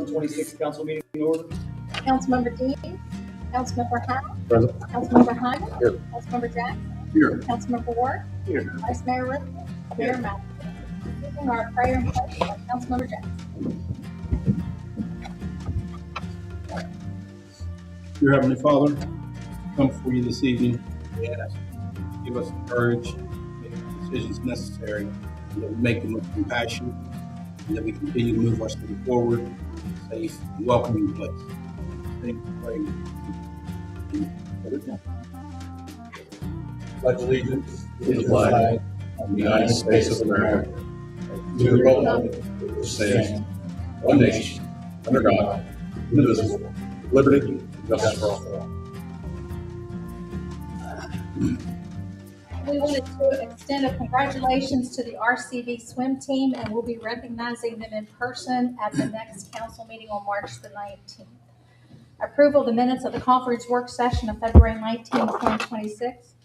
2026 council meeting in order. Councilmember Dean, Councilmember Howe, Present. Councilmember Hyman, Here. Councilmember Jackson, Here. Councilmember Ward, Here. Vice Mayor Rickman, Mayor Matt. Using our prayer and pledge by Councilmember Jackson. Dear Heavenly Father, come before you this evening. We ask, give us the courage, make the decisions necessary, and that we make them with compassion, and that we continue to move our city forward in a safe and welcoming place. Thank you. Pledge allegiance to the flag of the United States of America, and to the republic which stands one nation, under God, indivisible, with liberty and justice for all. We wanted to extend a congratulations to the RCV swim team, and we'll be recognizing them in person at the next council meeting on March the 19th. Approval of the minutes of the conference work session of February 19, 2026.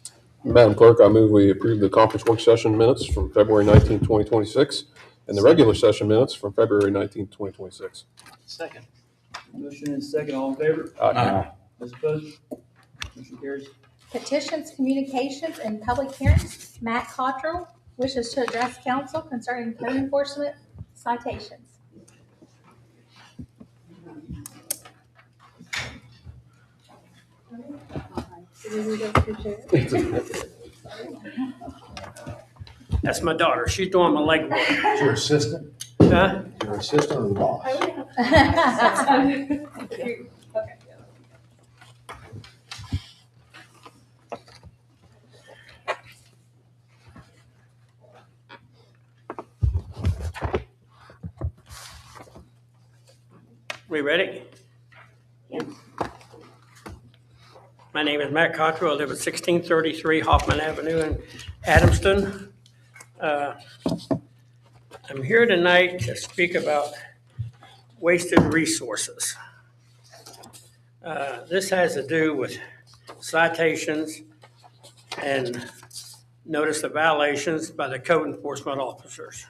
Madam Clerk, I move we approve the conference work session minutes from February 19, 2026, and the regular session minutes from February 19, 2026. Second. Motion and second, all in favor? Aye. Those opposed? Motion carries. Petitions, communications, and public hearings. Matt Cottrell wishes to address council concerning code enforcement citations. That's my daughter. She's doing my leg work. Is your assistant? Huh? Your assistant or the boss? We ready? Yeah. My name is Matt Cottrell. I live at 1633 Hoffman Avenue in Adamston. I'm here tonight to speak about wasted resources. This has to do with citations and notice of violations by the code enforcement officers.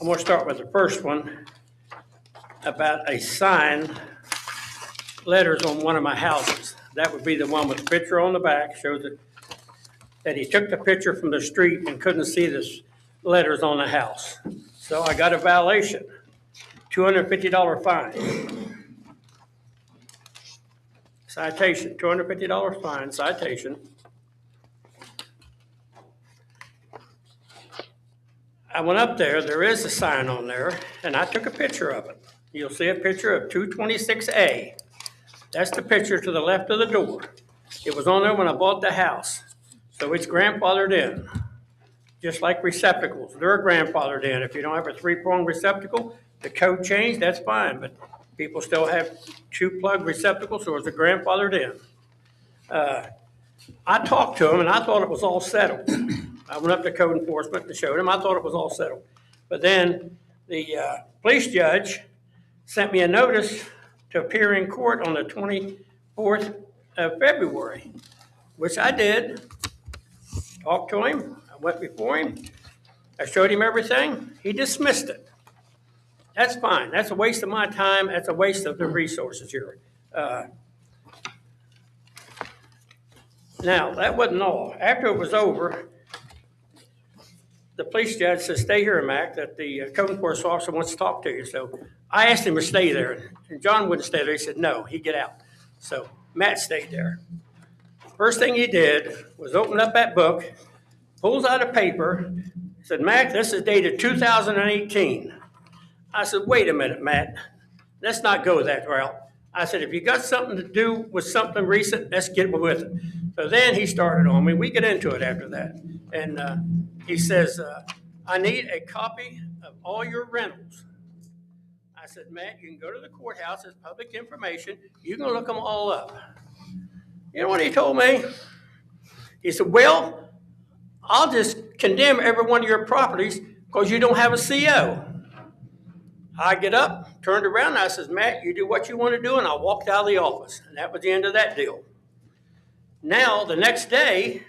I'm going to start with the first one about a sign, letters on one of my houses. That would be the one with the picture on the back, shows that he took the picture from the street and couldn't see the letters on the house. So I got a violation, $250 fine. Citation, $250 fine, citation. I went up there is a sign on there, and I took a picture of it. You'll see a picture of 226A. That's the picture to the left of the door. It was on there when I bought the house. So it's grandfathered in. Just like receptacles, they're grandfathered in. If you don't have a 3-prong receptacle, the code changed, that's fine, but people still have 2-plug receptacles, so it's a grandfathered in. I talked to him and I thought it was all settled. I went up to code enforcement and showed him, I thought it was all settled. But then the police judge sent me a notice to appear in court on the 24th of February, which I did. Talked to him, I went before him, I showed him everything, he dismissed it. That's fine, that's a waste of my time, that's a waste of the resources here. Now, that wasn't all. After it was over, the police judge said, stay here, Mac, that the code enforcement officer wants to talk to you. So I asked him to stay there, and John wouldn't stay there. He said, no, he'd get out. So Matt stayed there. First thing he did was open up that book, pulls out a paper, said, Mac, this is dated 2018. I said, wait a minute, Matt, let's not go that route. I said, if you got something to do with something recent, let's get with it. So then he started on me. We get into it after that. And he says, I need a copy of all your rentals. I said, Matt, you can go to the courthouse. It's public information. You can look them all up. You know what he told me? He said, well, I'll just condemn every one of your properties because you don't have a CO. I get up, turned around, and I says, Matt, you do what you want to do, and I walked out of the office. And that was the end of that deal. Now, the next day,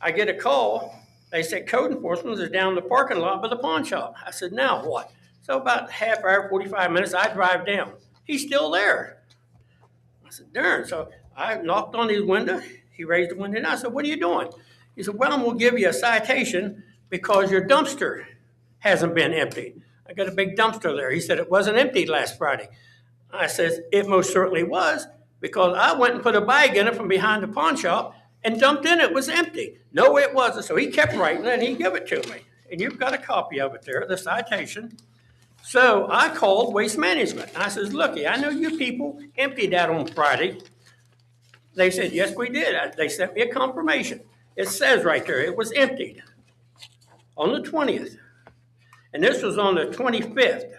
I get a call. They said, code enforcement is down in the parking lot by the pawn shop. I said, now what? So about half hour, 45 minutes, I drive down. He's still there. I said, darn. So I knocked on his window. He raised the window and I said, what are you doing? He said, well, I'm going to give you a citation because your dumpster hasn't been emptied. I got a big dumpster there. He said, it wasn't emptied last Friday. I said, it most certainly was because I went and put a bag in it from behind the pawn shop and dumped in it. It was empty. No, it wasn't. So he kept writing and he gave it to me. And you've got a copy of it there, the citation. So I called Waste Management. I says, looky, I know you people emptied that on Friday. They said, yes, we did. They sent me a confirmation. It says right there, it was emptied on the 20th. And this was on the 25th.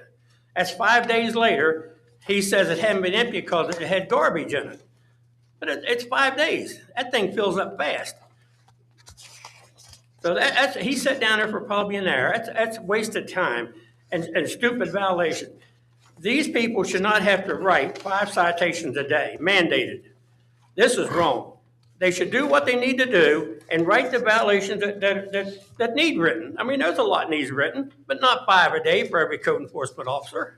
That's 5 days later. He says it hadn't been emptied because it had garbage in it. But it's 5 days. That thing fills up fast. So he sat down there for probably an hour. That's wasted time and stupid violation. These people should not have to write 5 citations a day, mandated. This is wrong. They should do what they need to do and write the violations that need written. I mean, there's a lot needs written, but not 5 a day for every code enforcement officer.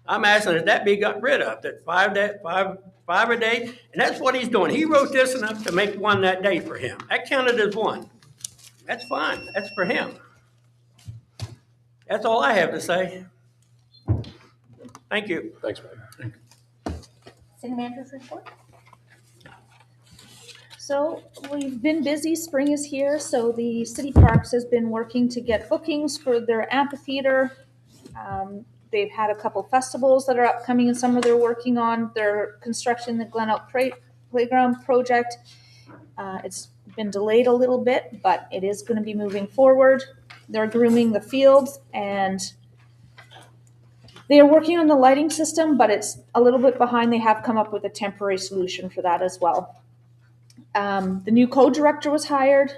I'm asking that be got rid of, that five a day, and that's what he's doing. He wrote this enough to make 1 that day for him. That counted as 1. That's fine. That's for him. That's all I have to say. Thank you. Thanks, Mike. City manager's report. So we've been busy, spring is here, so the city parks has been working to get bookings for their amphitheater. They've had a couple festivals that are upcoming and summer they're working on. Their construction, the Glen Elk Playground project. It's been delayed a little bit, but it is going to be moving forward. They're grooming the fields and they are working on the lighting system, but it's a little bit behind. They have come up with a temporary solution for that as well. The new code director was hired.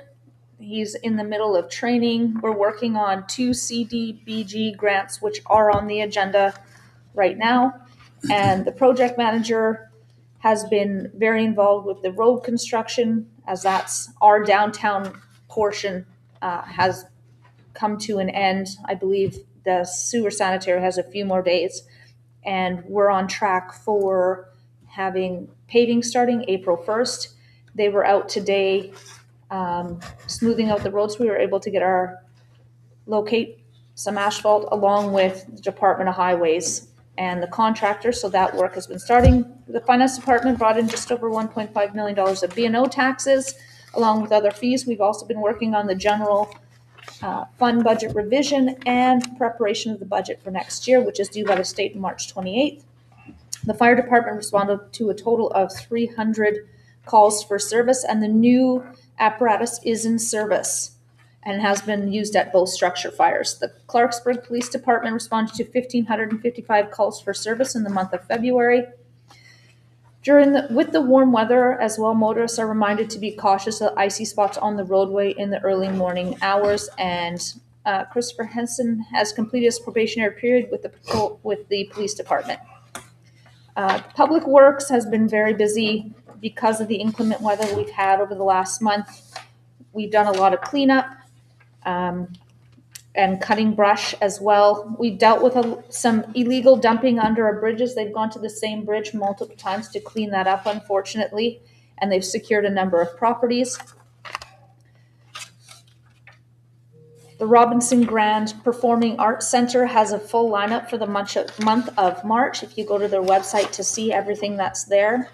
He's in the middle of training. We're working on 2 CDBG grants, which are on the agenda right now. And the project manager has been very involved with the road construction, as that's our downtown portion has come to an end. I believe the sewer sanitary has a few more days. And we're on track for having paving starting April 1st. They were out today smoothing out the roads. We were able to locate some asphalt along with the Department of Highways and the contractor. So that work has been starting. The finance department brought in just over $1.5 million of B&O taxes along with other fees. We've also been working on the general fund budget revision and preparation of the budget for next year, which is due by the state on March 28th. The fire department responded to a total of 300 calls for service, and the new apparatus is in service and has been used at both structure fires. The Clarksburg Police Department responded to 1,555 calls for service in the month of February. With the warm weather as well, motorists are reminded to be cautious of icy spots on the roadway in the early morning hours. And Christopher Henson has completed his probationary period with the police department. Public Works has been very busy because of the inclement weather we've had over the last month. We've done a lot of cleanup and cutting brush as well. We've dealt with some illegal dumping under our bridges. They've gone to the same bridge multiple times to clean that up, unfortunately, and they've secured a number of properties. The Robinson Grand Performing Arts Center has a full lineup for the month of March. If you go to their website to see everything that's there,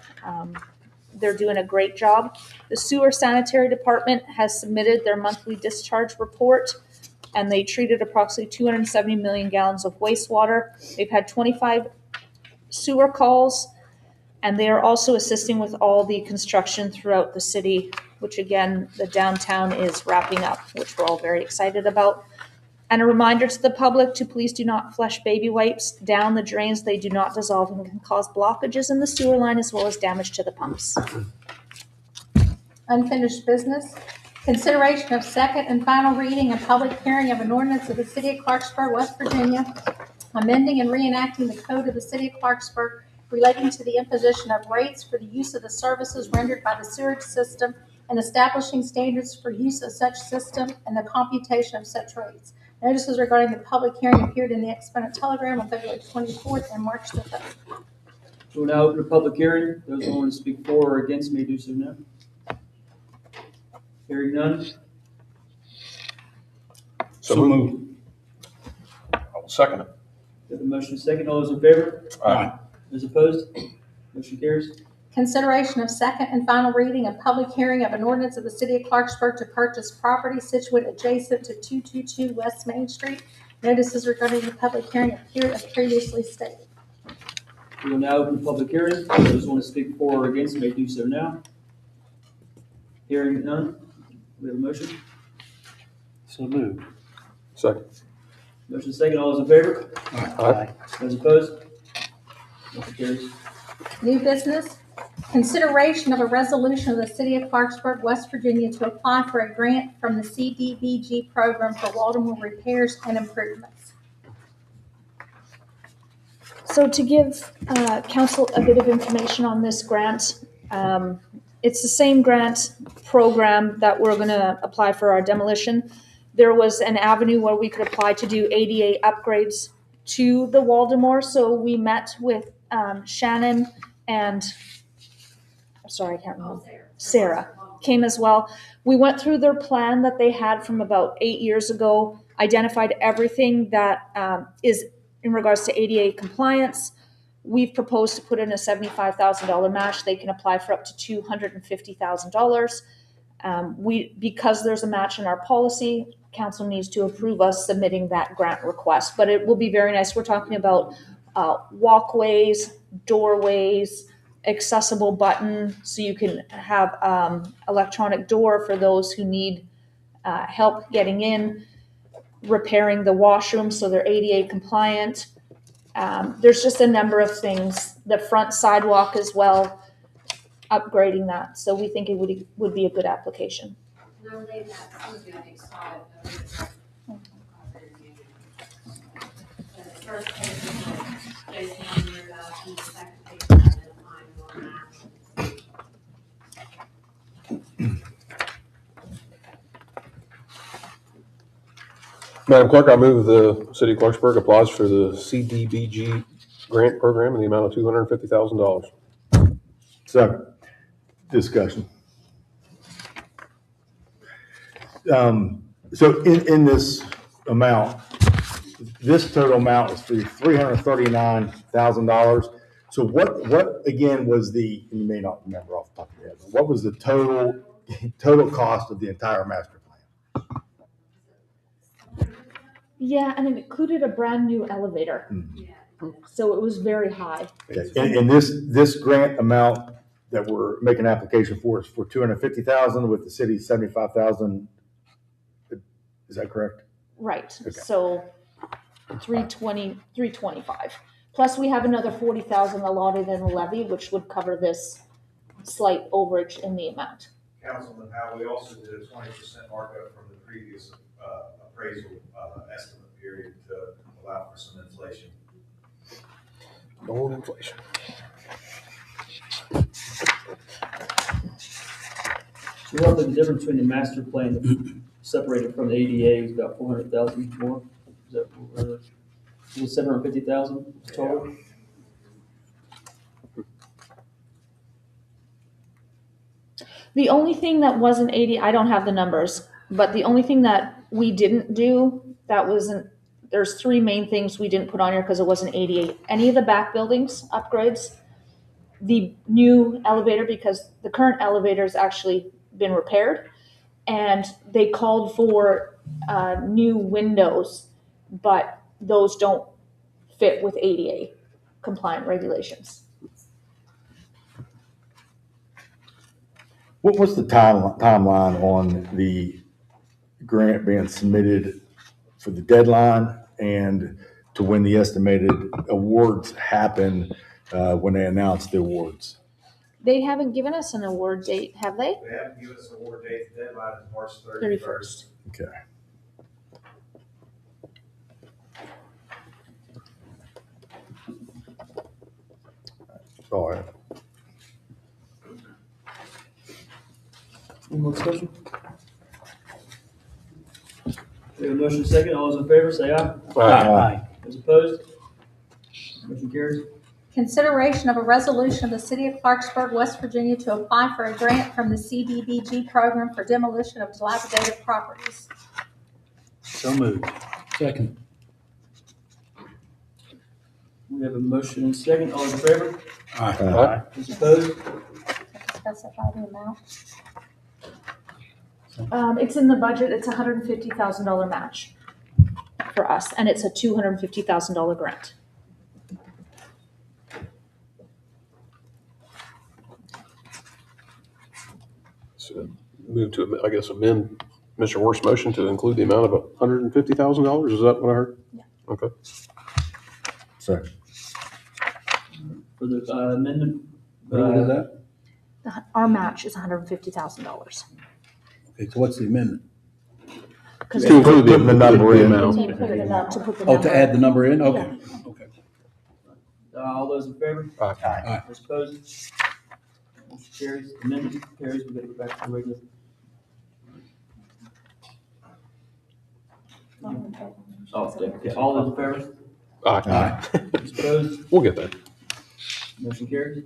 they're doing a great job. The Sewer Sanitary Department has submitted their monthly discharge report, and they treated approximately 270 million gallons of wastewater. They've had 25 sewer calls, and they are also assisting with all the construction throughout the city, which again, the downtown is wrapping up, which we're all very excited about. And a reminder to the public to please do not flush baby wipes down the drains. They do not dissolve and can cause blockages in the sewer line as well as damage to the pumps. Unfinished business. Consideration of second and final reading and public hearing of an ordinance of the City of Clarksburg, West Virginia, amending and reenacting the code of the City of Clarksburg relating to the imposition of rates for the use of the services rendered by the sewage system and establishing standards for use of such system and the computation of such rates. Notices regarding the public hearing appeared in the Exponent Telegram on February 24th and March the 3rd. We will now open the public hearing. Those who want to speak for or against may do so now. Hearing none. So moved. I will second it. We have a motion and a second. All those in favor? Aye. Those opposed? Motion carries. Consideration of second and final reading of public hearing of an ordinance of the city of Clarksburg to purchase property situate adjacent to 222 West Main Street. Notices regarding the public hearing appeared as previously stated. We will now open the public hearing. Those who want to speak for or against may do so now. Hearing none. We have a motion. So moved. Second. Motion and second. All those in favor? Aye. Those opposed? Motion carries. New business, consideration of a resolution of the city of Clarksburg, West Virginia to apply for a grant from the CDBG program for Baltimore repairs and improvements. So to give council a bit of information on this grant, it's the same grant program that we're going to apply for our demolition. There was an avenue where we could apply to do ADA upgrades to the Waldemar. So we met with Shannon and, I'm sorry, I can't remember. Sarah came as well. We went through their plan that they had from about 8 years ago, identified everything that is in regards to ADA compliance. We've proposed to put in a $75,000 match. They can apply for up to $250,000. Because there's a match in our policy, council needs to approve us submitting that grant request. But it will be very nice. We're talking about walkways, doorways, accessible button, so you can have electronic door for those who need help getting in, repairing the washroom so they're ADA compliant. There's just a number of things. The front sidewalk as well, upgrading that. So we think it would be a good application. First page is like Jason on your, the second page is identifying your match. Madam Clerk, I move the city of Clarksburg applies for the CDBG grant program in the amount of $250,000. Second. Discussion. So in this amount, this total amount is for $339,000. So what again was the, and you may not remember off the top of your head, but what was the total cost of the entire master plan? Yeah, and it included a brand new elevator. Yeah. So it was very high. Okay. And this grant amount that we're making application for is for $250,000 with the city's $75,000. Is that correct? Right. Okay. So 325. Plus we have another 40,000 allotted in a levy, which would cover this slight overage in the amount. Councilman Howe, we also did a 20% markup from the previous appraisal estimate period to allow for some inflation. No inflation. So roughly the difference between the master plan separated from the ADA is about 400,000 more. Is that is it 750,000 total? The only thing that wasn't 80, I don't have the numbers, but the only thing that we didn't do that wasn't, there's three main things we didn't put on here because it wasn't 88. Any of the back buildings upgrades, the new elevator, because the current elevator has actually been repaired, and they called for new windows, but those don't fit with ADA compliant regulations. What was the timeline on the grant being submitted for the deadline and to when the estimated awards happen when they announce the awards? They haven't given us an award date, have they? They haven't given us an award date. The deadline is March 31st. 31st. Okay. All right. Any more discussion? We have a motion second. All those in favor say aye. Aye. Those opposed? Motion carries. Consideration of a resolution of the City of Clarksburg, West Virginia to apply for a grant from the CDBG program for demolition of dilapidated properties. So moved. Second. We have a motion second. All those in favor? Aye. Aye. Those opposed? Specify the amount. It's in the budget, it's $150,000 match for us, and it's a $250,000 grant. So move to, I guess, amend Mr. Worth's motion to include the amount of $150,000. Is that what I heard? Yeah. Okay. Second. For the amendment. What is that? Our match is $150,000. Okay, so what's the amendment? Because To include Putting the number in. amount. to put it up, to put the Oh, number. to add the number in? Okay. Okay. All those in favor? Aye. Those opposed? Motion carries. Amendment carries. We gotta go back to the regular. Oh, okay. All those in favor? Aye. Those opposed? We'll get there. Motion carries.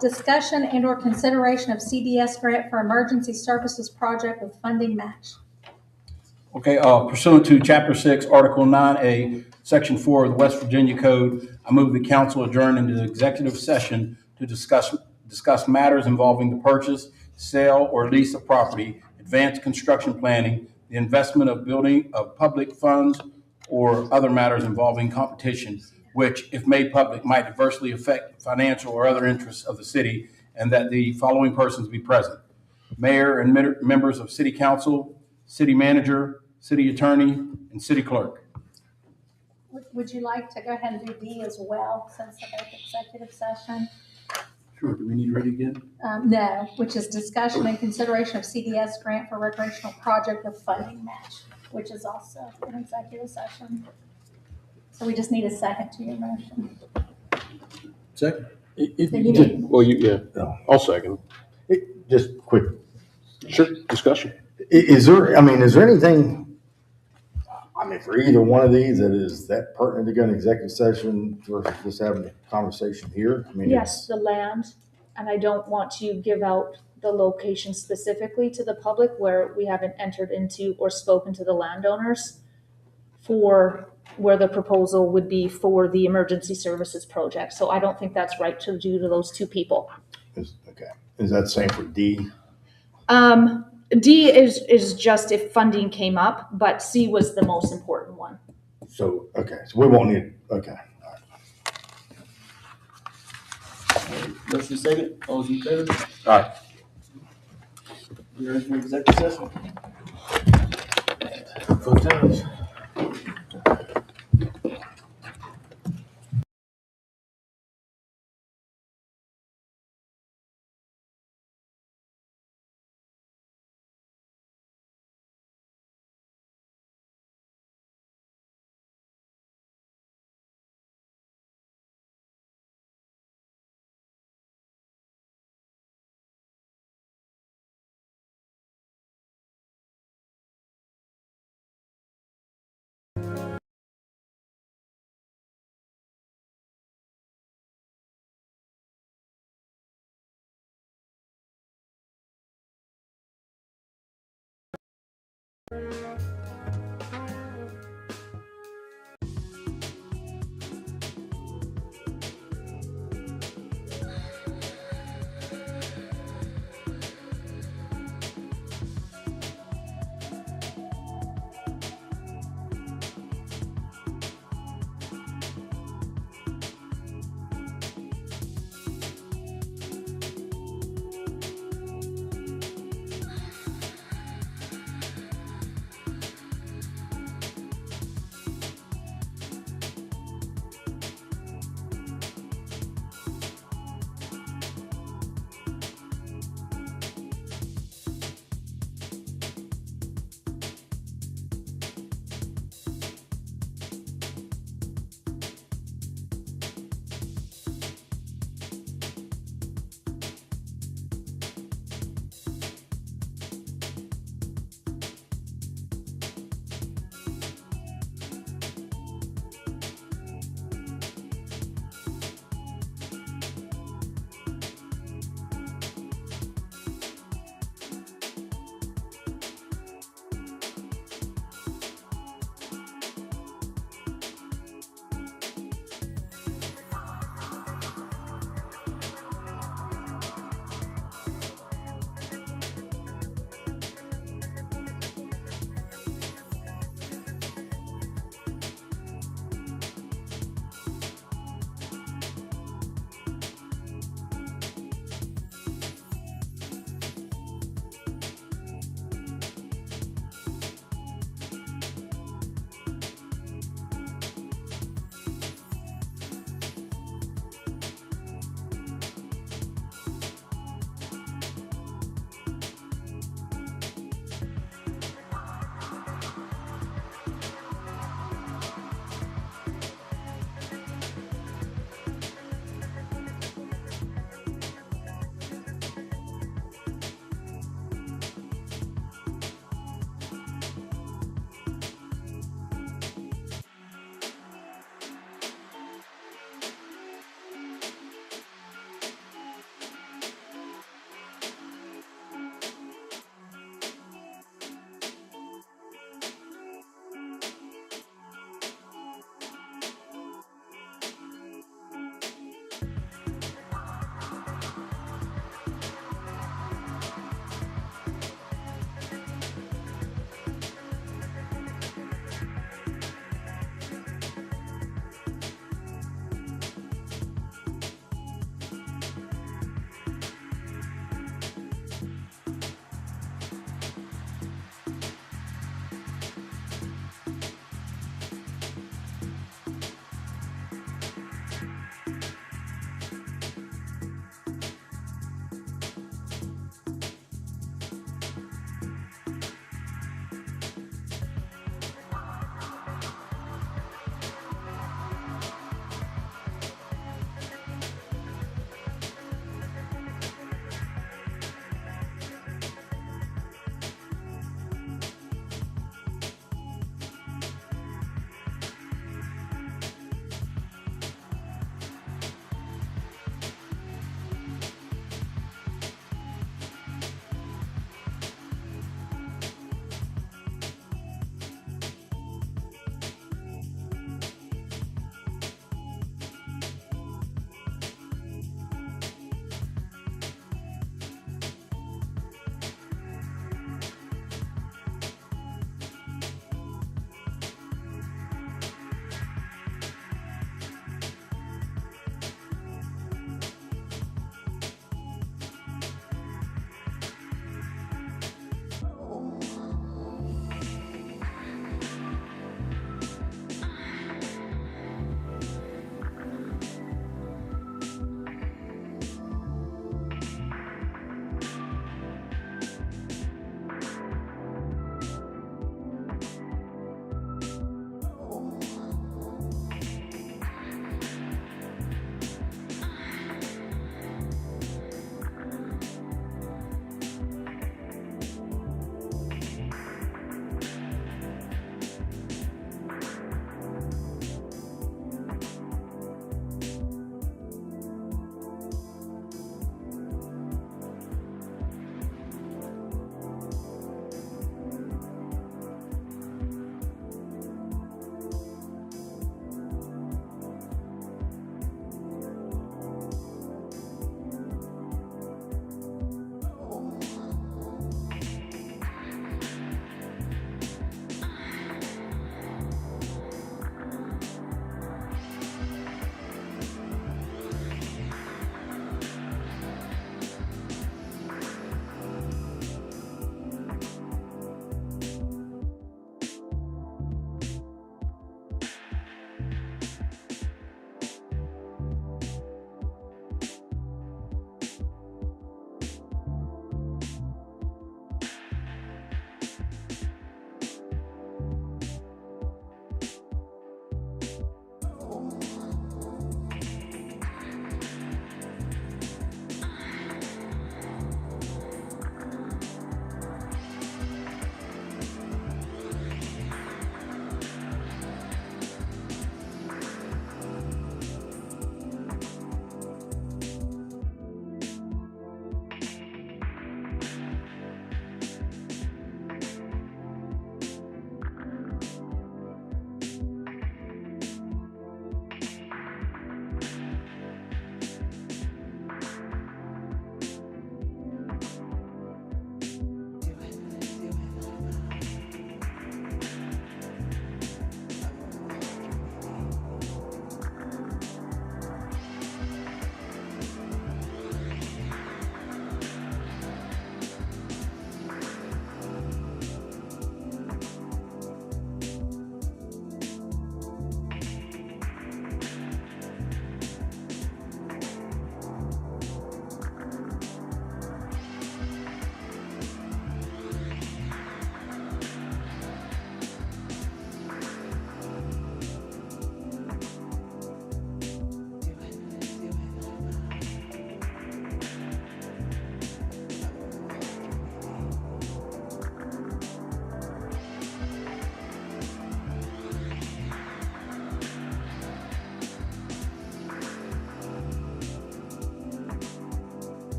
Discussion and/or consideration of CDS grant for emergency services project with funding match. Okay, pursuant to Chapter 6, Article 9A, Section 4 of the West Virginia Code, I move the council adjourn into executive session to discuss matters involving the purchase, sale, or lease of property, advanced construction planning, the investment of public funds, or other matters involving competition, which, if made public, might adversely affect financial or other interests of the city, and that the following persons be present: mayor and members of city council, city manager, city attorney, and city clerk. Would you like to go ahead and do D as well, since the both executive session? Sure, do we need to read it again? No, which is discussion and consideration of CDS grant for recreational project with funding match, which is also an executive session. So we just need a second to your motion. Second. Well, yeah, I'll second. Just quick, Sure, discussion. is there anything, for either one of these that is that pertinent to go into executive session versus just having a conversation here? Yes, the land, and I don't want to give out the location specifically to the public where we haven't entered into or spoken to the landowners for where the proposal would be for the emergency services project. So I don't think that's right to do to those two people. Okay. Is that the same for D? D is just if funding came up, but C was the most important one. So, okay, so we won't need, okay. Motion second. All those in favor? Aye. We are in executive session. Fun times.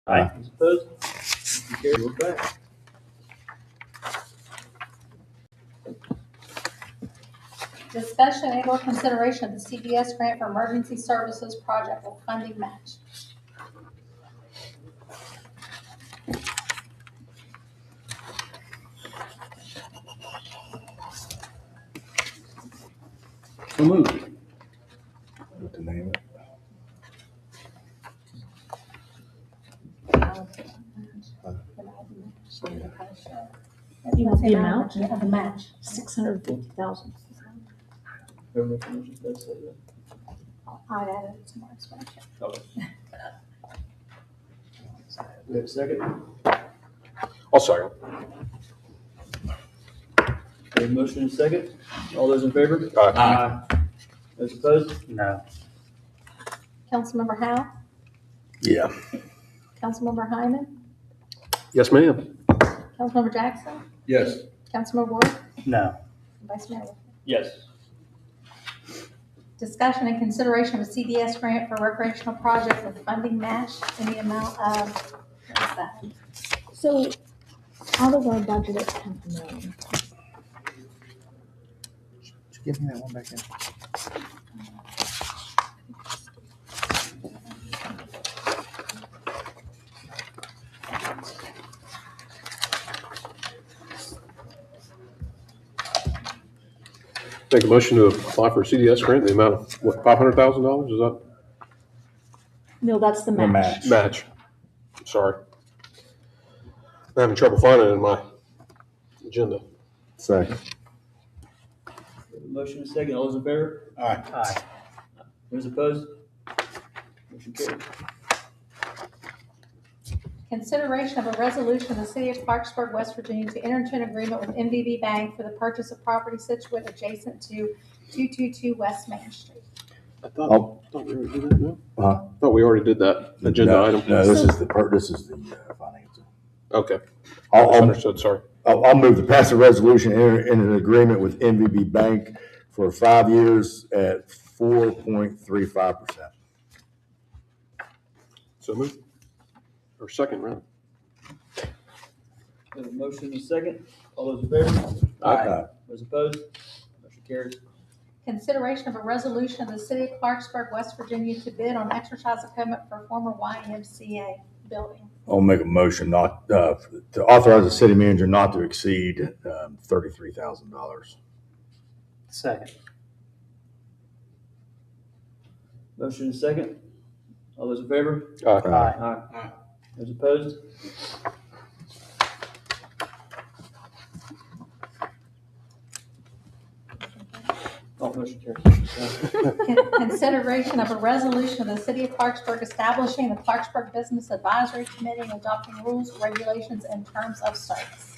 Aye. Those opposed? Motion carried. We're back. Discussion and or consideration of the CDS grant for emergency services project with funding match. So moved. What to name it? You want the amount? Yeah, the match. 650,000. Government information does say that. I added it to my expansion. Okay. We have a second? I'll second. We have a motion and a second. All those in favor? Aye. Those opposed? No. Councilmember Howe, Yeah. Councilmember Hyman, Yes, ma'am. Councilmember Jackson, Yes. Councilmember Ward, No. Vice Mayor Wolf. Yes. Discussion and consideration of a CDS grant for recreational projects with funding match in the amount of, what is that? So out of our budget, it's 10 million. Give me that one back in. Make a motion to apply for a CDS grant, in the amount of, what, $500,000, is that? No, that's the The match. match. Match. Sorry. I'm having trouble finding it in my agenda. Second. We have a motion and a second. All those in favor? Aye. Aye. Those opposed? Motion carried. Consideration of a resolution of the City of Clarksburg, West Virginia to enter into an agreement with MVB Bank for the purchase of property situated adjacent to 222 West Main Street. I thought, Oh. thought we already did that, no? Huh? Thought we already did that agenda No, item. No, this is the financing. Okay, I'll, understood, sorry. I'll move to pass a resolution, enter in an agreement with MVB Bank for 5 years at 4.35%. So move. Or second, round. We have a motion and a second. All those in favor? Aye. Those opposed? Motion carries. Consideration of a resolution of the City of Clarksburg, West Virginia to bid on exercise equipment for former YMCA building. I'll make a motion not, to authorize the city manager not to exceed $33,000. Second. Motion and a second. All those in favor? Aye. Aye. Aye. Those opposed? Oh, motion carries. Consideration of a resolution of the City of Clarksburg establishing the Clarksburg Business Advisory Committee and adopting rules, regulations, and terms of service.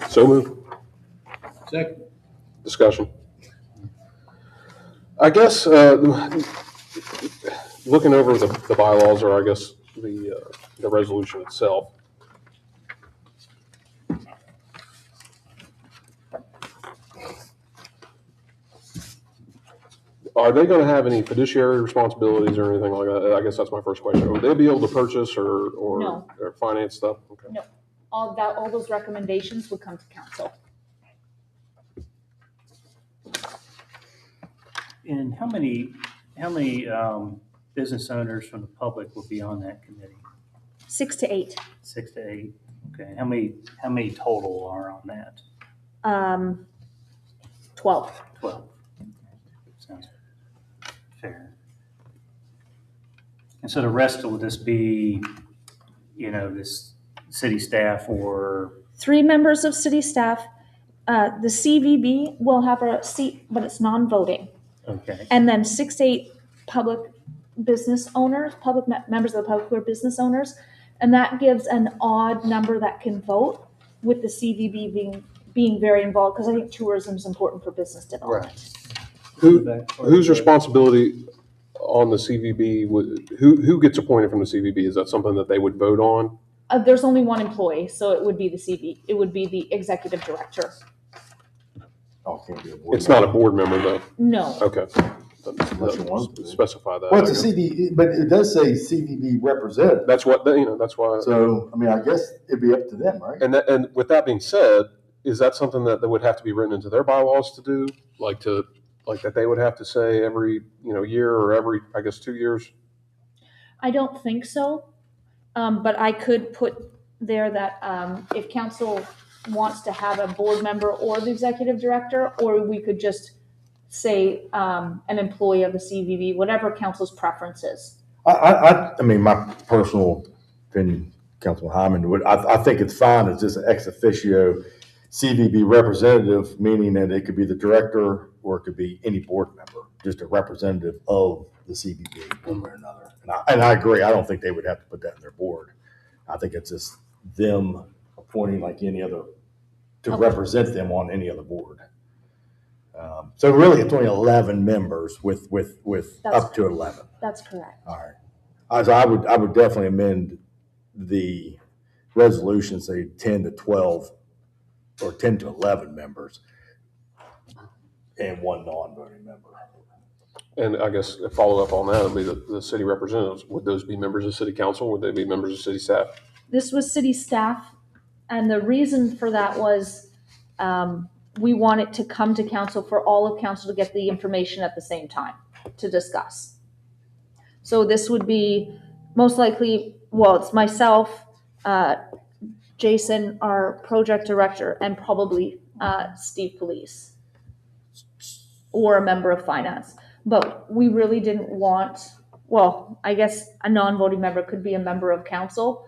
So move. Second. Discussion. I guess, looking over the bylaws, or I guess the resolution itself. Are they gonna have any fiduciary responsibilities or anything like that? I guess that's my first question. Would they be able to purchase or No. or finance stuff? Okay. No. All those recommendations would come to council. And how many business owners from the public will be on that committee? 6 to 8. 6 to 8. Okay. How many total are on that? 12. 12. Sounds fair. And so the rest will just be, this city staff or 3 members of city staff. The CVB will have a seat, but it's non-voting. okay. And then 6 to 8 public business owners, members of the public who are business owners. And that gives an odd number that can vote, with the CVB being very involved, because I think tourism is important for business development. Whose responsibility on the CVB, who gets appointed from the CVB? Is that something that they would vote on? There's only one employee, so it would be it would be the executive director. Oh, can't be a board It's not a member. board member though. No. Okay. Unless you want to. Specify that. Well, I it's a guess. CVB, but it does say CVB representative. That's what, that's why. So, I mean, I guess it'd be up to them, right? And with that being said, is that something that would have to be written into their bylaws to do? Like that they would have to say every, year or every, I guess, 2 years? I don't think so. But I could put there that if council wants to have a board member or the executive director, or we could just say an employee of the CVB, whatever council's preference is. I mean, my personal opinion, Councilman Hyman, I think it's fine as just an ex officio CVB representative, meaning that it could be the director or it could be any board member, just a representative of the CVB, one way or another. And I agree. I don't think they would have to put that in their board. I think it's just them appointing like any other to represent them on any other board. So really, it's only 11 members with up to 11. That's correct. All right. So I would definitely amend the resolution, say 10 to 12 or 10 to 11 members and one non-voting member. And I guess a follow up on that would be the city representatives. Would those be members of city council? Would they be members of city staff? This was city staff, and the reason for that was we want it to come to council for all of council to get the information at the same time to discuss. So this would be most likely, well, it's myself, Jason, our project director, and probably Steve Police or a member of finance. But we really didn't want, well, I guess a non-voting member could be a member of council.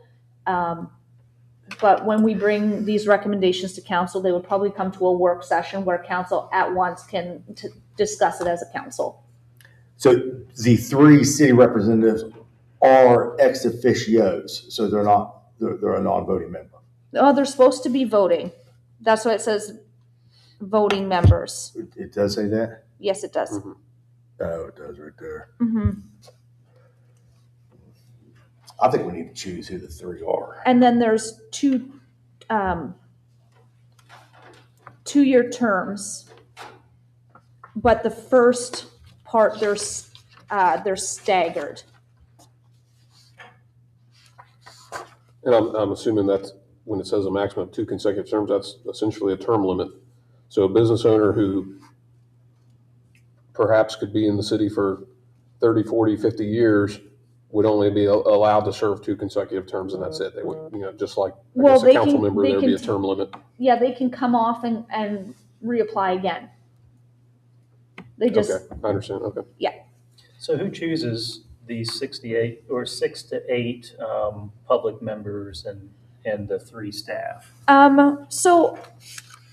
But when we bring these recommendations to council, they would probably come to a work session where council at once can discuss it as a council. So the 3 city representatives are ex officios, so they're a non-voting member. Oh, they're supposed to be voting. That's why it says voting members. It does say that? Yes, it does. Mm-hmm. Oh, it does right there. Mm-hmm. I think we need to choose who the 3 are. And then there's 2 2-year terms, but the first part they're staggered. And I'm assuming that when it says a maximum of 2 consecutive terms, that's essentially a term limit. So a business owner who perhaps could be in the city for 30, 40, 50 years would only be allowed to serve 2 consecutive terms, and that's it. They would, just like I guess a council member, there'd be a term limit. Yeah, they can come off and reapply again. They just. Okay, I understand. Okay. Yeah. So who chooses the 68 or 6 to 8 public members and the 3 staff? So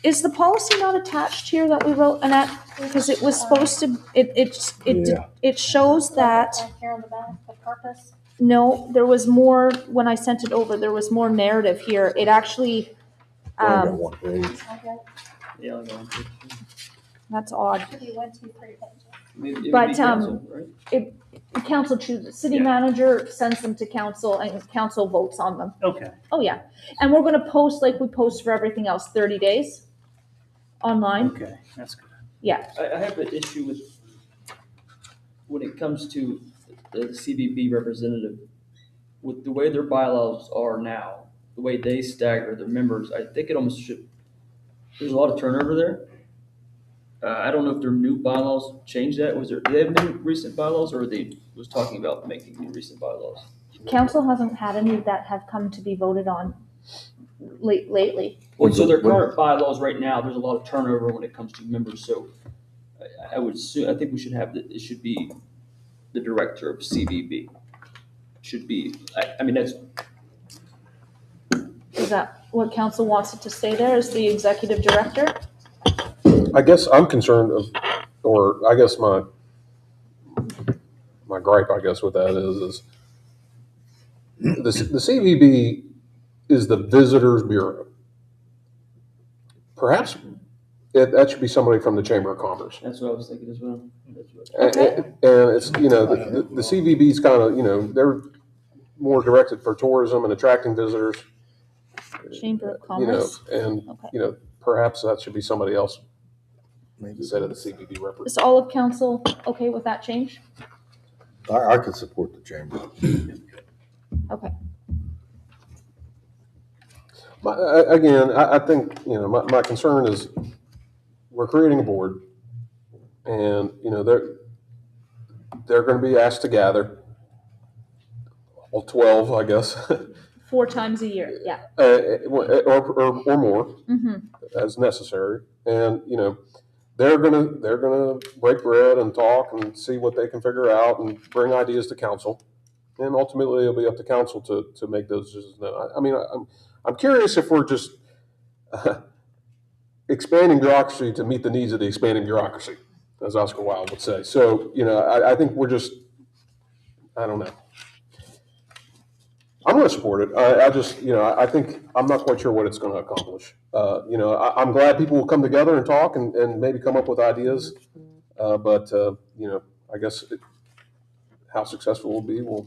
is the policy not attached here that we wrote, Annette? Because it was supposed to, it shows that. Here on the back, the purpose. No, there was more, when I sent it over, there was more narrative here. It actually, Only got 1 page. Okay. Yeah, I know. that's odd. Should be 1, 2, 3 pages. Maybe it would But, be council, right? Council chooses, city Yeah. manager sends them to council and council votes on them. Okay. Oh, yeah. And we're gonna post like we post for everything else, 30 days online. Okay, that's good. Yeah. I have an issue with, when it comes to the CBB representative, with the way their bylaws are now, the way they stagger their members, I think it almost should, there's a lot of turnover there. I don't know if their new bylaws change that. Do they have new recent bylaws, or they was talking about making new recent bylaws? Council hasn't had any that have come to be voted on lately. Well, so their current bylaws right now, there's a lot of turnover when it comes to members, so I would assume, I think we should have, it should be the director of CBB. Should be, I mean, that's, Is that what council wants it to stay there, is the executive director? I guess I'm concerned or I guess my gripe, I guess, with that is the CVB is the Visitors Bureau. Perhaps that should be somebody from the Chamber of Commerce. that's what I was thinking as well. Okay. And it's, the CVB's kind of, more directed for tourism and attracting visitors. Chamber of Commerce. And Okay. perhaps that should be somebody else instead of the CBB representative. Is all of council okay with that change? I could support the chamber. Okay. Again, I think, my concern is we're creating a board and, they're going to be asked to gather, all 12, I guess. 4 times a year, yeah. Or more Mm-hmm. as necessary. And, they're gonna break bread and talk and see what they can figure out and bring ideas to council. And ultimately, it'll be up to council to make those decisions. I'm curious if we're just expanding bureaucracy to meet the needs of the expanding bureaucracy, as Oscar Wilde would say. So, I think we're just, I don't know. I'm going to support it. I think I'm not quite sure what it's going to accomplish. I'm glad people will come together and talk and maybe come up with ideas. But I guess how successful we'll be will,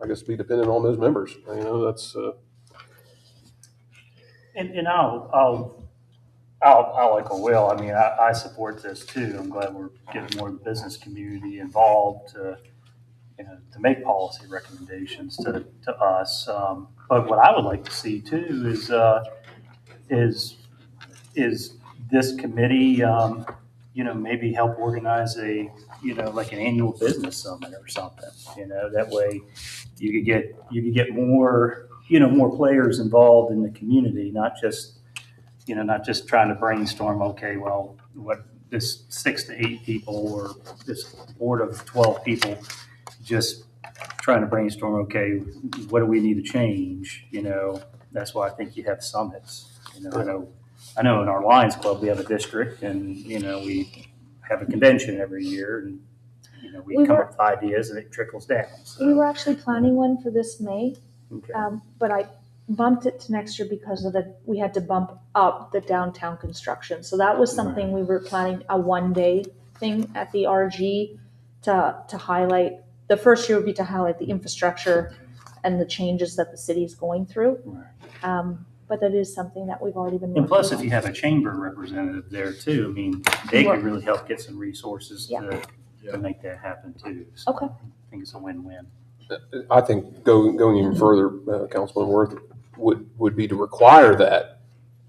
I guess, be dependent on those members. That's. And I'll echo Will. I support this too. I'm glad we're getting more of the business community involved to make policy recommendations to us. But what I would like to see too is this committee, maybe help organize like an annual business summit or something. That way you could get more, more players involved in the community, not just trying to brainstorm, okay, well, what this 6 to 8 people or this board of 12 people just trying to brainstorm, okay, what do we need to change? That's why I think you have summits. I know in our Lions Club, we have a district and, we have a convention every year and, we come up with ideas and it trickles down. So. We were actually planning one for this May, Okay. but I bumped it to next year because we had to bump up the downtown construction. So that was something we were planning, a 1-day thing at the RG to highlight. The first year would be to highlight the infrastructure and the changes that the city is going through. Right. But that is something that we've already been. And plus, if you have a chamber representative there too, they could really help get some resources to make that happen too. So Okay. I think it's a win-win. I think going even further, Councilman Worth, would be to require that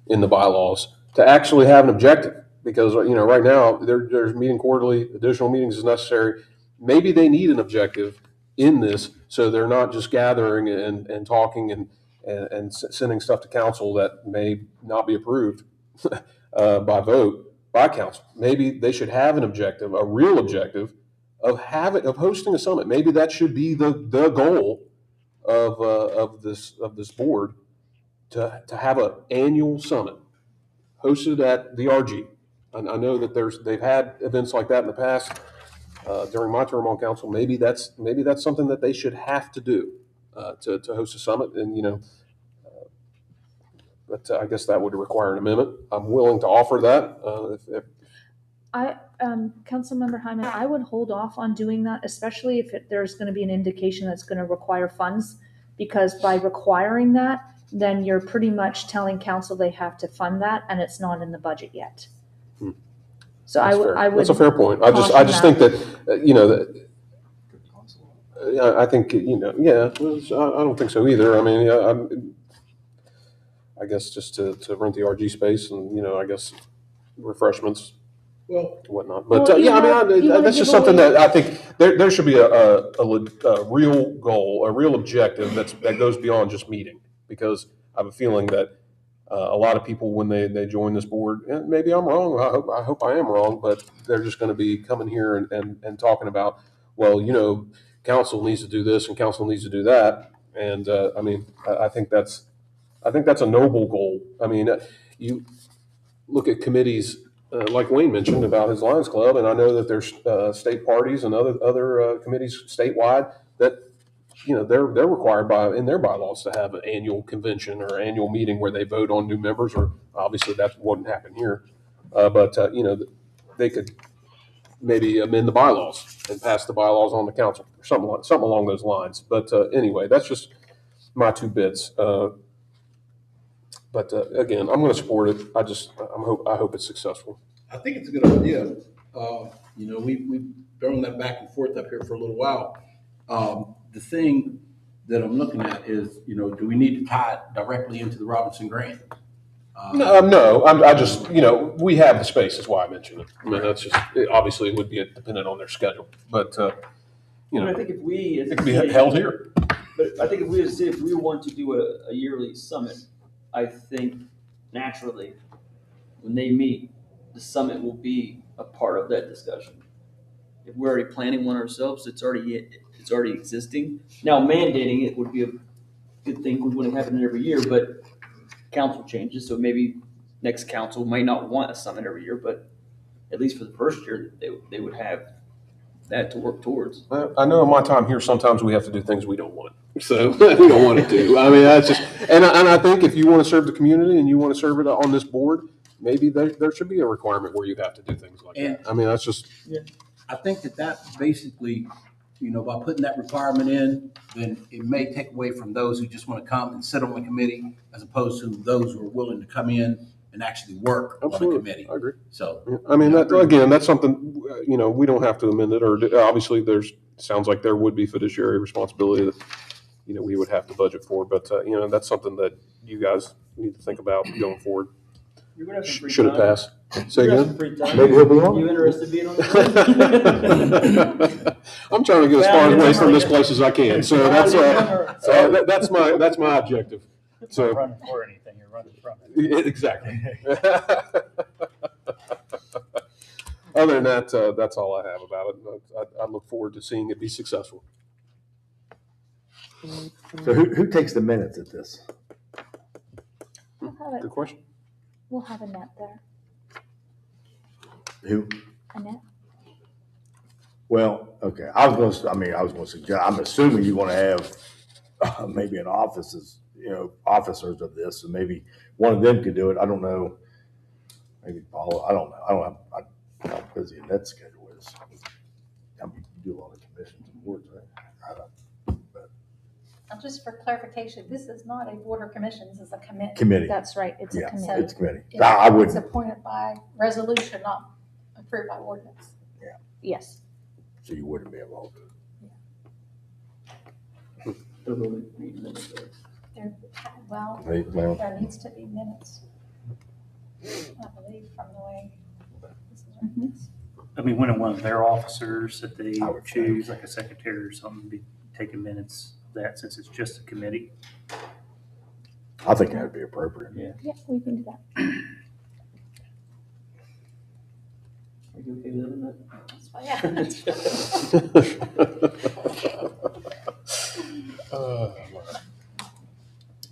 in the bylaws to actually have an objective. Because, right now, there's meeting quarterly, additional meetings is necessary. Maybe they need an objective in this so they're not just gathering and talking and sending stuff to council that may not be approved by vote by council. Maybe they should have an objective, a real objective of hosting a summit. Maybe that should be the goal of this board to have an annual summit hosted at the RG. I know that they've had events like that in the past. During my term on council, maybe that's something that they should have to do to host a summit. And but I guess that would require an amendment. I'm willing to offer that. Councilmember Hyman, I would hold off on doing that, especially if there's going to be an indication that's going to require funds, because by requiring that, then you're pretty much telling council they have to fund that, and it's not in the budget yet. So I would. That's a fair point. I just think that I think I don't think so either. I guess just to rent the RG space and I guess refreshments. Well, Whatnot, but that's just something that I think there should be a real goal, a real objective that goes beyond just meeting. Because I have a feeling that a lot of people, when they join this board, and maybe I'm wrong, I hope I am wrong, but they're just going to be coming here and talking about, well, council needs to do this and council needs to do that, and I think that's a noble goal. You look at committees. Like Wayne mentioned about his Lions Club, and I know that there's state parties and other committees statewide that they're required in their bylaws to have an annual convention or annual meeting where they vote on new members. Or obviously that wouldn't happen here, but they could maybe amend the bylaws and pass the bylaws on to council or something along those lines. But anyway, that's just my 2 bits. But again, I'm going to support it. I hope it's successful. I think it's a good idea. We've thrown that back and forth up here for a little while. The thing that I'm looking at is, do we need to tie it directly into the Robinson grant? No, I just, we have the space is why I mentioned it. I mean, that's just, obviously it would be dependent on their schedule, but, I think if we, as it a could be city, held here. but I think if we as a city, if we want to do a yearly summit, I think naturally, when they meet, the summit will be a part of that discussion. If we're already planning one ourselves, it's already existing. Now mandating it would be a good thing. We wouldn't have it every year, but council changes, so maybe next council might not want a summit every year, but at least for the first year, they would have that to work towards. I know in my time here, sometimes we have to do things we don't want. So we don't want to do. I mean, that's just, and I think if you want to serve the community and you want to serve it on this board, maybe there should be a requirement where you have to do things like that. I mean, that's just. Yeah. I think that basically, by putting that requirement in, then it may take away from those who just want to come and sit on the committee as opposed to those who are willing to come in and actually work on the committee. I agree. So, I mean, again, that's something, we don't have to amend it, or obviously sounds like there would be fiduciary responsibility that, we would have to budget for, but, that's something that you guys need to think about going forward. You're gonna have some free Should it time. pass? Say You're gonna have again? some free time. Maybe he'll be on. You interested in being on the I'm trying to get as far away from this place as I can, so that's my objective. It's So not running for anything, you're running from it. exactly. Other than that, that's all I have about it. I look forward to seeing it be successful. So who takes the minutes at this? Good question. We'll have Annette there. Who? Annette? Well, okay, I was gonna suggest, I'm assuming you want to have maybe an officers of this, and maybe one of them could do it. I don't know. Maybe Paula, I don't know. I don't know how busy Annette's schedule is. I mean, you do a lot of commissions and boards, right? I don't. Just for clarification, this is not a board of commissions, it's a committee. Committee. That's right, it's a Yeah, committee. it's committee. It's- I It's wouldn't, appointed by resolution, not approved by ordinance. Yes. so you wouldn't be involved. They're really reading minutes there. Well, Well, there needs to be minutes, I believe, from the way. this is ordinance. I mean, when one of their officers that they I would choose, like a secretary or something, be taking minutes of that since it's just a committee. I think that would be appropriate. Yeah, we can do that. Are you okay with that? That's why, yeah.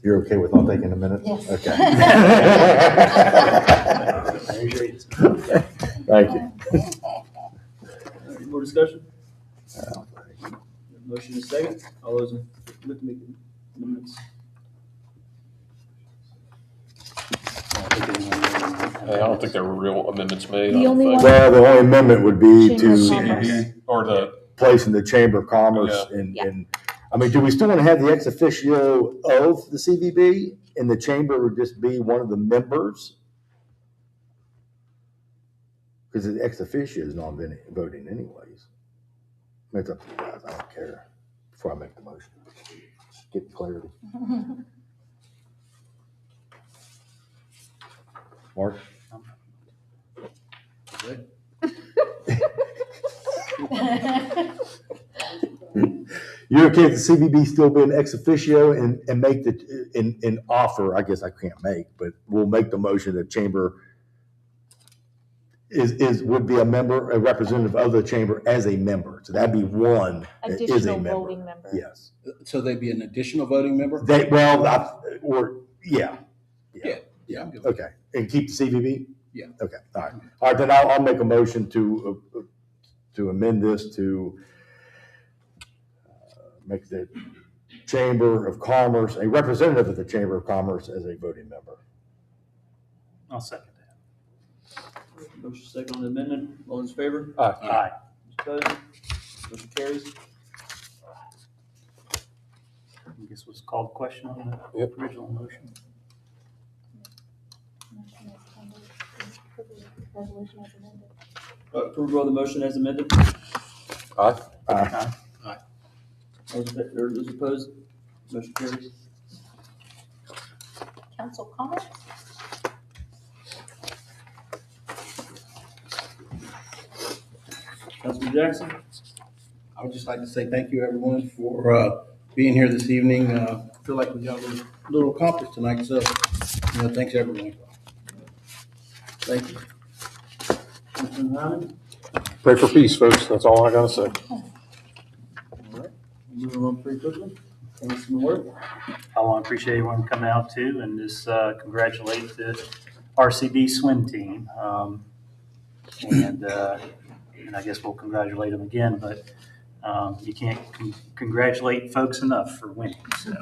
You're okay with not taking a minute? Yes. Okay. Thank you. Any more discussion? Motion is second. All those in favor to make the amendments? I don't think there were real amendments made. The only one- Well, the only amendment would be Chamber of to Commerce. Or the, place in the Chamber of Commerce Yeah. and, I mean, do we still want to have the ex officio of the CVB, and the chamber would just be one of the members? Because the ex officio is non-voting anyways. It's up to you guys, I don't care, before I make the motion. Just get clarity. Mark? You're okay with the CVB still being ex officio and make and offer, I guess I can't make, but we'll make the motion that chamber would be a member, a representative of the chamber as a member. So that'd be one that is a Additional member. voting member. Yes. So they'd be an additional voting member? Yeah. Yeah, I'm good. Okay, and keep the CVB? Yeah. Okay, all right. All right, then I'll make a motion to amend this to make the Chamber of Commerce, a representative of the Chamber of Commerce as a voting member. I'll second that. Motion second on the amendment. All those in favor? Aye. Opposed? Motion carries. I guess what's called question on the Yep. original motion. Approval of the motion as amended. Aye. Those opposed? Motion carries. Council comments? Councilman Jackson? I would just like to say thank you, everyone, for being here this evening. I feel like we got a little accomplished tonight, so, thanks, everyone. Thank you. Councilman Hyman? Pray for peace, folks. That's all I gotta say. All right. Moving along pretty quickly. Councilman Worth? I want to appreciate everyone coming out too and just congratulate the RCB swim team. And I guess we'll congratulate them again, but you can't congratulate folks enough for winning. So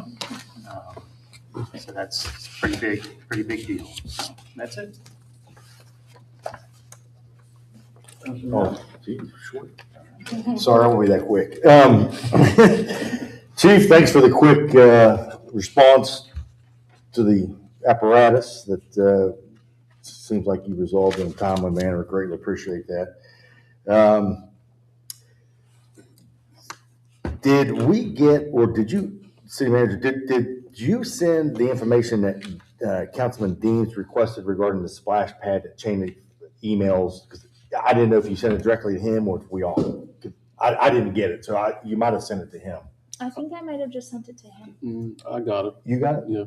that's a pretty big deal. So that's it. Oh, geez, short. Sorry, I won't be that quick. Chief, thanks for the quick response to the apparatus that seems like you resolved in a timely manner. Greatly appreciate that. Did we get, or did you, city manager, did you send the information that Councilman Deans requested regarding the splash pad, that chain of emails? Because I didn't know if you sent it directly to him or if we all, I didn't get it, so you might have sent it to him. I think I might have just sent it to him. I got it. You got it? Yeah.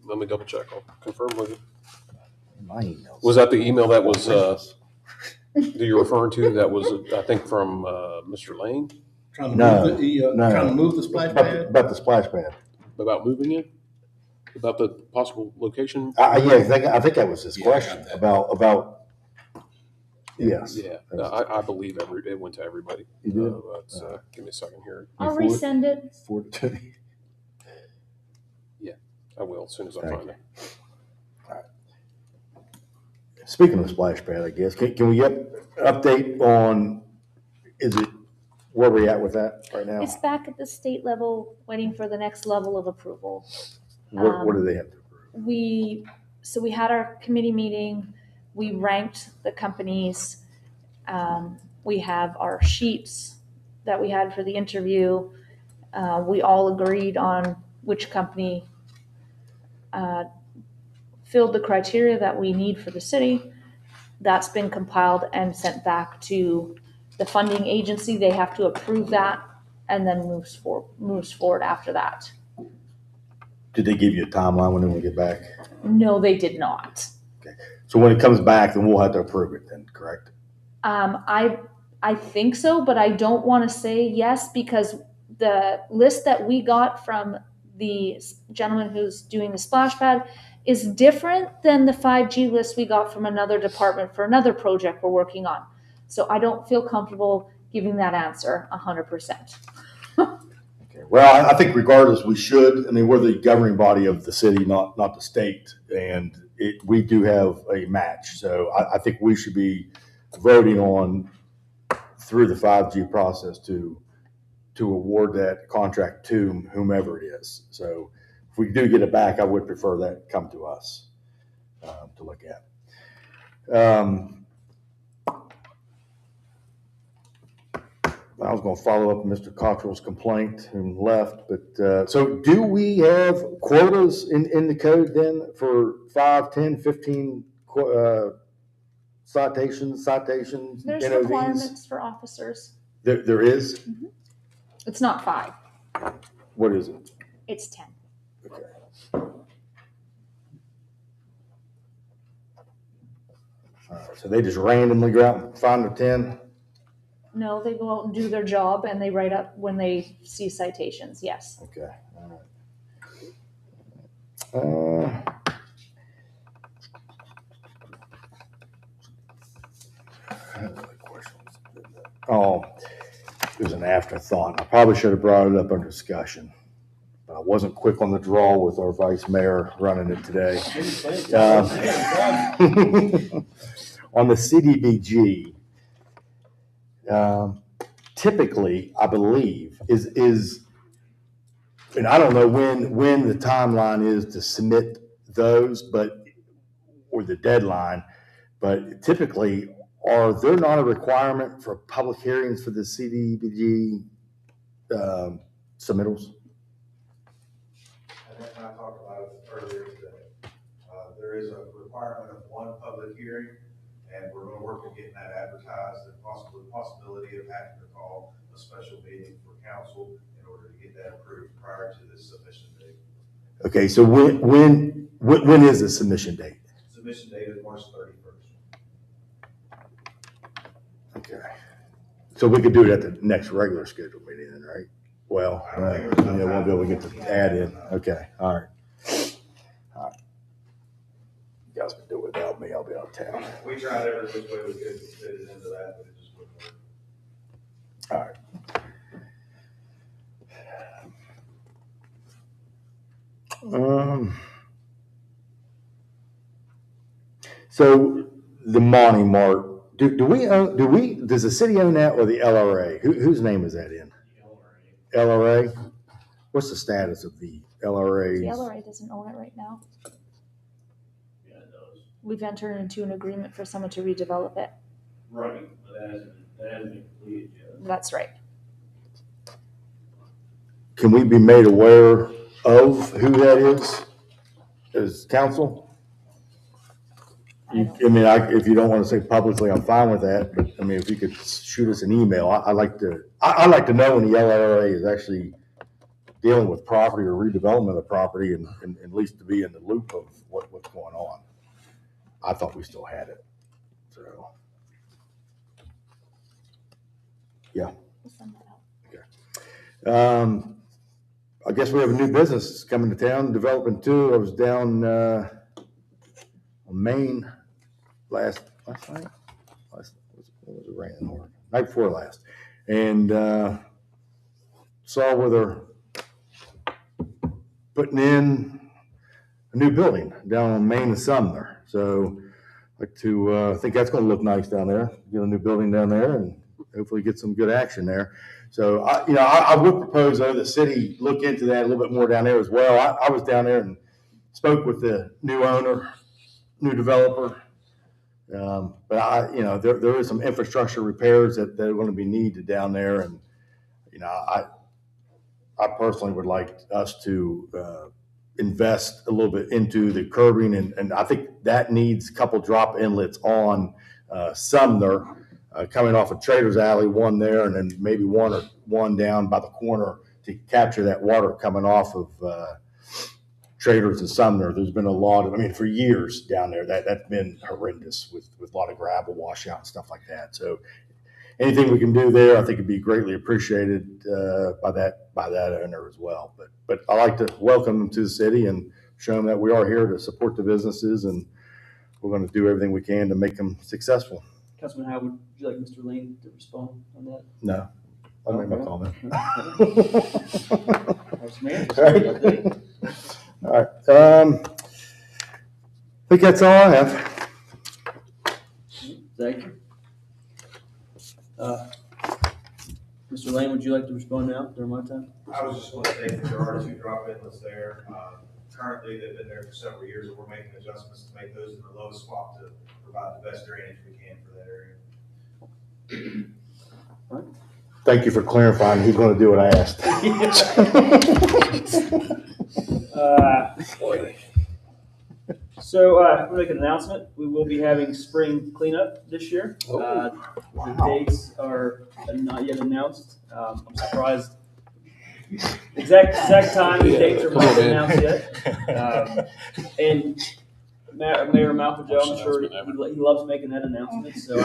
Let me double check. I'll confirm with you. My emails. Was that the email that was, that you're referring to? That was, I think, from Mr. Lane Trying to No, move the, no. trying to move the splash About pad? about the splash pad. about moving it? About the possible location? Yeah, I think that was his Yeah, I got question that. about, yes. Yeah, I believe it went to everybody. You did? Give me a second here. I'll forward- resend it. Forward to me. I will, as soon as I Thank find it. Speaking of splash pad, I guess, can we get update on, where we at with that right now? It's back at the state level, waiting for the next level of approval. What do they have to approve? We had our committee meeting, we ranked the companies. We have our sheets that we had for the interview. We all agreed on which company filled the criteria that we need for the city. That's been compiled and sent back to the funding agency. They have to approve that and then moves forward after that. Did they give you a timeline when they will get back? No, they did not. So when it comes back, then we'll have to approve it then, correct? I think so, but I don't want to say yes because the list that we got from the gentleman who's doing the splash pad is different than the 5G list we got from another department for another project we're working on. So I don't feel comfortable giving that answer 100%. Okay. Well, I think regardless, we should. I mean, we're the governing body of the city, not the state, and we do have a match. So I think we should be voting on through the 5G process to award that contract to whomever it is. So if we do get it back, I would prefer that come to us to look at. I was going to follow up on Mr. Cottrell's complaint and left, but so do we have quotas in the code then for 5, 10, 15 citations, There's NOVs? requirements for officers. There is? It's not 5, What is it? it's 10. Okay. All right, so they just randomly go out and find the 10? No, they go out and do their job and they write up when they see citations, yes. Okay, all right. I have another question. Oh, it was an afterthought. I probably should have brought it up under discussion, but I wasn't quick on the draw with our vice mayor running it today. on the CDBG, typically, I believe, is, and I don't know when the timeline is to submit those, or the deadline, but typically, are there not a requirement for public hearings for the CDBG submittals? And I talked about it earlier today. There is a requirement of one public hearing, and we're gonna work on getting that advertised, and possibility of having to call a special meeting for council in order to get that approved prior to the submission date. Okay, so when is the submission date? Submission date is March 31st. Okay. So we could do it at the next regular scheduled meeting then, right? Well, I don't think there's enough yeah, we'll be able to get the ad in. Okay, all right. You guys can do it without me, I'll be out of town. We tried every which way we could to fit it into that, but it just wouldn't work. All right. So the Monty Mart, does the city own that or the LRA? Whose name is that in? LRA? What's the status of the LRA? The LRA doesn't own it right now. Yeah, it does. We've entered into an agreement for someone to redevelop it. Right, but that hasn't been completed yet. That's right. Can we be made aware of who that is as council? If you don't want to say publicly, I'm fine with that, but I mean, if you could shoot us an email, I'd like to know when the LRA is actually dealing with property or redevelopment of property and at least to be in the loop of what's going on. I thought we still had it, so. Yeah. We'll send that out. Okay. I guess we have a new business coming to town, developing two. I was down on Maine last night. What was it raining or night before last, and saw where they're putting in a new building down on Maine and Sumner. So I think that's going to look nice down there. Get a new building down there and hopefully get some good action there. So I would propose though the city look into that a little bit more down there as well. I was down there and spoke with the new owner, new developer. But there is some infrastructure repairs that are going to be needed down there, and I personally would like us to invest a little bit into the curbing, and I think that needs a couple drop inlets on Sumner, coming off of Trader's Alley, one there, and then maybe one down by the corner to capture that water coming off of Traders and Sumner. There's been a lot of, for years down there, that's been horrendous with a lot of gravel washout and stuff like that. So anything we can do there, I think would be greatly appreciated by that owner as well. But I like to welcome them to the city and show them that we are here to support the businesses, and we're going to do everything we can to make them successful. Councilman Howard, would you like Mr. Lane to respond on that? No, I'll make my comment. All right. I think that's all I have. Thank you. Mr. Lane, would you like to respond now during my time? I was just going to say that there are two drop inlets there. Currently, they've been there for several years, and we're making adjustments to make those in the lowest spot to provide the best drainage we can for that area. All right. Thank you for clarifying. He's going to do what I asked. So we'll make an announcement. We will be having spring cleanup this year. The dates are not yet announced. I'm surprised. Exact time and dates are not announced yet. And Mayor Malfajoe, I'm sure he loves making that announcement. So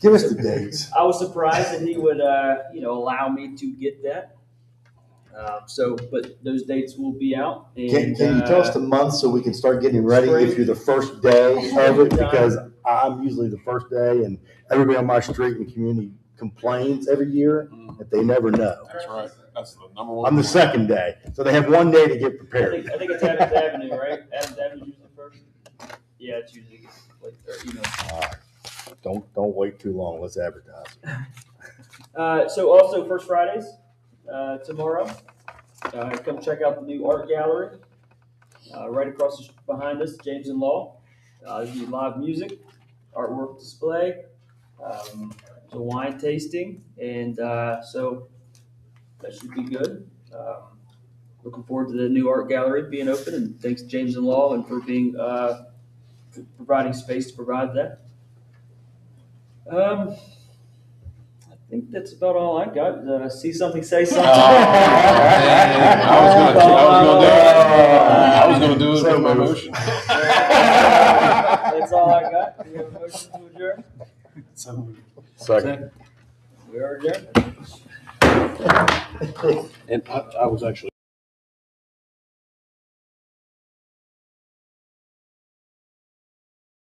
give us the dates. I was surprised that he would, allow me to get that. But those dates will be out. And, Can you tell us the month so we can start getting ready if you're the first day of it? Because I'm usually the first day, and everybody on my street and community complains every year that they never know. That's right. That's the number one. I'm the second day, so they have 1 day to get prepared. I think it's Adams Avenue, right? Adams Avenue is usually first. Yeah, it's usually like 30. All right. Don't wait too long. Let's advertise. So also First Fridays, tomorrow. Come check out the new art gallery, right across behind us, James and Law. There'll be live music, artwork display, there's a wine tasting, and so that should be good. Looking forward to the new art gallery being open, and thanks James and Law and for being for providing space to provide that. I think that's about all I got. See something, say something. Man, I was gonna do it with my motion. That's all I got. Do we have a motion to adjourn? Second. We are adjourned. And I was actually.